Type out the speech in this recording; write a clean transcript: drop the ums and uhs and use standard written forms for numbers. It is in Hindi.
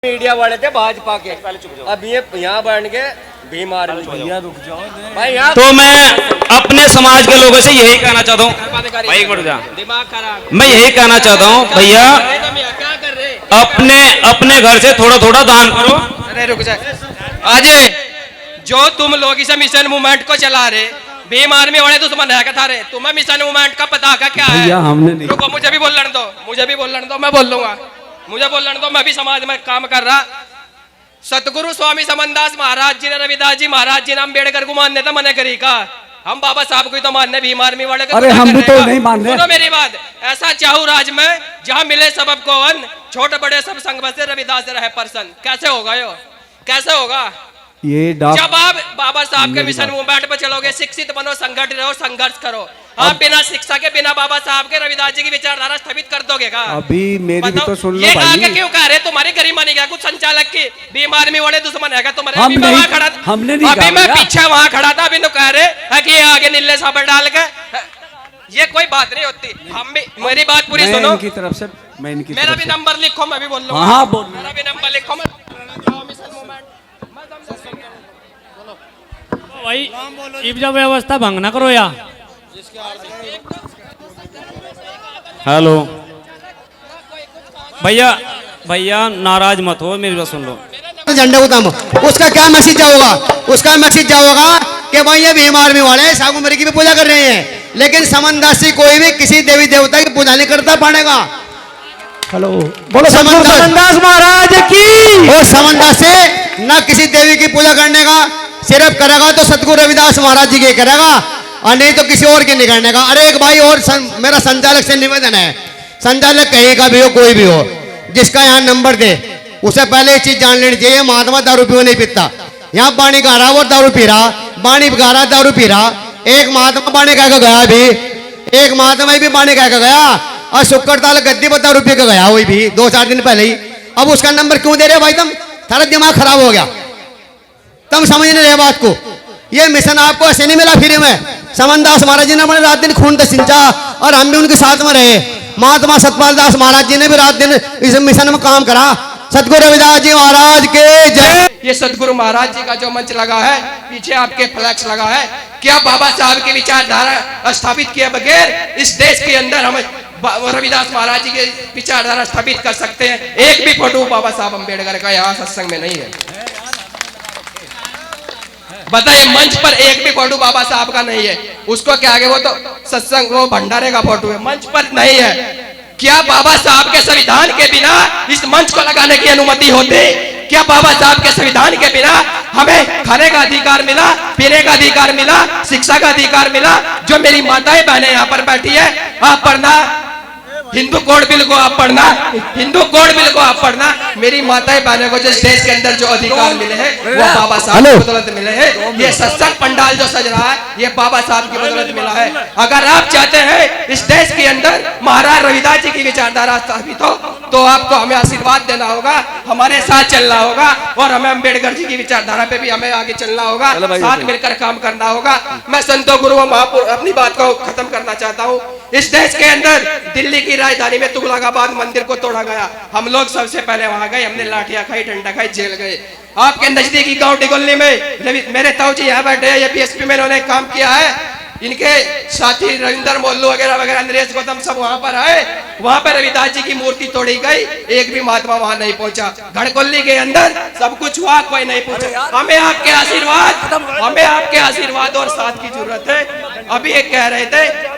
मीडिया वाले थे भाजपा के, अब ये यहाँ बन के बीमार भैया रुक जाओ भाई यहाँ। तो मैं अपने समाज के लोगों से यही कहना चाहता हूँ भाई, दिमाग खराब, मैं यही कहना चाहता हूँ भैया क्या कर रहे अपने घर से थोड़ा थोड़ा दान करो। अरे रुक जाए अजय, जो तुम लोग इसे मिशन मूवमेंट को चला रहे, भीम आर्मी वाले दुश्मन है था रे, तुम्हें मिशन मूवमेंट का पता का क्या है? हमने रुको मुझे भी बोलने दो, मैं बोल लूंगा, मुझे बोलने दो, मैं भी समाज में काम कर रहा। सतगुरु स्वामी समनदास महाराज जी ने, रविदास जी महाराज जी ने अम्बेडकर को मानने था मने करी का, हम बाबा साहब को तो मानने भीम आर्मी वाले को। अरे हम भी तो नहीं मान रहे। सुनो मेरी बात, ऐसा चाहू राज में जहाँ मिले सबब को वन, छोटे बड़े सब संग बसे, रविदास रहे पर्सन, कैसे होगा यो? कैसे होगा ये जब आप बाबा साहब के मिशन मूवमेंट पर चलोगे? शिक्षित बनो, संगठित रहो, संघर्ष करो। आप बिना शिक्षा के, बिना बाबा साहब के, रविदास जी की विचारधारा स्थापित कर दोगे का? अभी मेरी भी तो सुन लो ये भाई। आगे क्यों कह रहे? तुम्हारी गरिमा नहीं क्या कुछ संचालक की? भीम आर्मी वाले दुश्मन है क्या तुम्हारे? हम अभी मैं नहीं, वहाँ खड़ा था, हमने नहीं अभी कहा मैं भैया। पीछे वहाँ खड़ा था, अभी तो कह रहे हैं कि ये आगे नीले साबर डाल के, ये कोई बात नहीं होती। हम भी, मेरी बात पूरी मैं सुनो, इनकी तरफ से, मैं इनकी मेरा तरफ भी से नंबर लिखो, मैं भी बोल लूंगा। हाँ बोल। मेरा भी नंबर लिखो, मैं मिशन मूवमेंट भाई इब्जा व्यवस्था भंग ना करो या। हेलो भैया, भैया नाराज मत हो, मेरी बात सुन लो। झंडे उताम, उसका क्या मैसेज जाओगा? उसका मैसेज जाओगा कि भाई ये भीम आर्मी वाले सागु मरी की भी पूजा कर रहे हैं, लेकिन समनदासी कोई भी किसी देवी देवता की पूजा नहीं करता पानेगा। हेलो बोलो समनदास महाराज की। और समनदासी न किसी देवी की पूजा करने का, सिर्फ करेगा तो सतगुरु रविदास महाराज जी के करेगा, और नहीं तो किसी और के नहीं करने का। अरे एक भाई और मेरा संचालक से निवेदन है, संचालक कहीं का भी हो, कोई भी हो, जिसका यहाँ नंबर दे, उसे पहले एक चीज जान लेनी चाहिए, महात्मा दारू पीओ नहीं पीता। यहाँ बाणी गा रहा वो दारू पी रहा, बाणी गा रहा दारू पी रहा। एक महात्मा बाणी कह के गया भी, एक महात्मा भी बाणी कह के गया, और शुक्र ताल गद्दी पर दारू पी के गया, वही भी 2-4 दिन पहले ही। अब उसका नंबर क्यों दे रहे भाई? तुम थारा दिमाग खराब हो गया, तुम समझ नहीं रहे बात को। ये मिशन आपको ऐसे नहीं मिला फ्री में। समनदास महाराज जी ने अपने रात दिन खून सिंचा, और हम भी उनके साथ में रहे। महात्मा सतपाल दास महाराज जी ने भी रात दिन इस मिशन में काम करा। सतगुरु रविदास जी महाराज के जय। ये सतगुरु महाराज जी का जो मंच लगा है, पीछे आपके फ्लैक्स लगा है, क्या बाबा साहब की विचारधारा स्थापित किए बगैर इस देश के अंदर हम रविदास महाराज जी की विचारधारा स्थापित कर सकते हैं? एक भी फोटो बाबा साहब अम्बेडकर का यहाँ सत्संग में नहीं है। बताइए, मंच पर एक भी फोटो बाबा साहब का नहीं है। उसको क्या आगे, वो तो सत्संग, वो भंडारे का फोटो है, मंच पर नहीं है। क्या बाबा साहब के संविधान के बिना इस मंच को लगाने की अनुमति होती? क्या बाबा साहब के संविधान के बिना हमें खाने का अधिकार मिला, पीने का अधिकार मिला, शिक्षा का अधिकार मिला? जो मेरी माताएं बहनें यहाँ पर बैठी है, आप पढ़ना हिंदू कोड बिल को, आप पढ़ना हिंदू कोड बिल को, आप पढ़ना। मेरी माताएं बहनों को जिस देश के अंदर जो अधिकार मिले हैं वो बाबा साहब की बदौलत मिले हैं। ये सत्संग पंडाल जो सज रहा है, ये बाबा साहब की बदौलत मिला है। अगर आप चाहते हैं इस देश के अंदर महाराज रविदास जी की विचारधारा स्थापित हो, तो आपको हमें आशीर्वाद देना होगा, हमारे साथ चलना होगा, और हमें अम्बेडकर जी की विचारधारा पे भी हमें आगे चलना होगा, साथ मिलकर काम करना होगा। मैं संतों गुरुओं महापुरुषों अपनी बात को खत्म करना चाहता हूँ। इस देश के अंदर दिल्ली की राजधानी में तुगलकाबाद मंदिर को तोड़ा गया, हम लोग सबसे पहले वहां गए, हमने लाठियां खाई, डंडा खाई, जेल गए। आपके नजदीकी गांव डिगोलनी में मेरे ताऊ जी यहाँ बैठे हैं, ये पीएसपी में इन्होंने काम किया है। इनके साथी रविंदर मोल्लू वगैरह वगैरह, नरेश गौतम सब वहां पर आए, वहां पर रविदास जी की मूर्ति तोड़ी गई, एक भी महात्मा वहां नहीं पहुंचा। घड़कोली के अंदर सब कुछ हुआ, कोई नहीं पहुंचा। हमें आपके आशीर्वाद और साथ की जरूरत है। अभी एक कह रहे थे